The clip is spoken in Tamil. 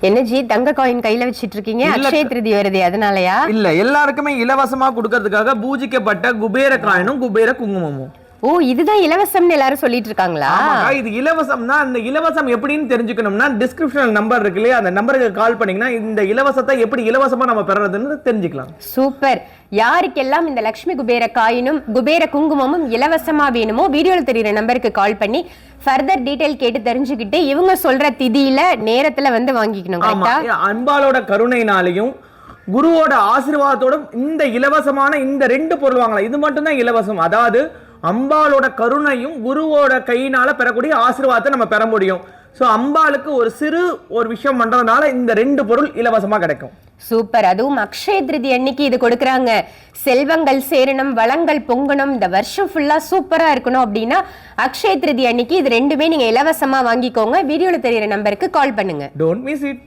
என்ன ஜி தங்க காயின் கையில வச்சிட்டு இருக்கீங்க? அக்ஷய திருதி வருது அதனாலயா? இல்ல, எல்லாருக்குமே இலவசமா கொடுக்கிறதுக்காக பூஜிக்கப்பட்ட குபேர காயினும் குபேர குங்குமமும். ஓ, இதுதான் இலவசம்னு எல்லாரும் சொல்லிட்டு இருக்காங்களா? இது இலவசம்னா அந்த இலவசம் எப்படின்னு தெரிஞ்சுக்கணும்னா டிஸ்கிரிப்ஷன் நம்பர் இருக்கு இல்லையா, அந்த நம்பருக்கு கால் பண்ணீங்கன்னா இந்த இலவசத்தை எப்படி இலவசமா நம்ம பெறறதுன்னு தெரிஞ்சுக்கலாம். சூப்பர். யாருக்கெல்லாம் இந்த லட்சுமி குபேர காயினும் குபேர குங்குமமும் இலவசமா வேணுமோ வீடியோல தெரியுற நம்பருக்கு கால் பண்ணி ஃபர்தர் டீடைல் கேட்டு தெரிஞ்சுக்கிட்டு இவங்க சொல்ற திதியில நேரத்துல வந்து வாங்கிக்கணும். அன்பாலோட கருணைனாலையும் குருவோட ஆசீர்வாதத்தோடும் இந்த இலவசமான இந்த 2 பொருள் வாங்கலாம். இது மட்டும் தான் இலவசம். அதாவது அம்பாலோட கருணையும் குருவோட கையினால பெறக்கூடிய ஆசீர்வாதத்தை நம்ம பெற முடியும். சோ அம்பாளுக்கு ஒரு விஷயம் பண்றதுனால இந்த 2 பொருள் இலவசமா கிடைக்கும். சூப்பர். அதுவும் அக்ஷய திருதி அன்னைக்கு இது கொடுக்குறாங்க. செல்வங்கள் சேரணும், வளங்கள் பொங்கணும், இந்த வருஷம் ஃபுல்லா சூப்பரா இருக்கணும் அப்படின்னா அக்ஷய திருதி அன்னைக்கு இது 2மே நீங்க இலவசமா வாங்கிக்கோங்க. வீடியோல தெரியுற நம்பருக்கு கால் பண்ணுங்க. Don't miss it.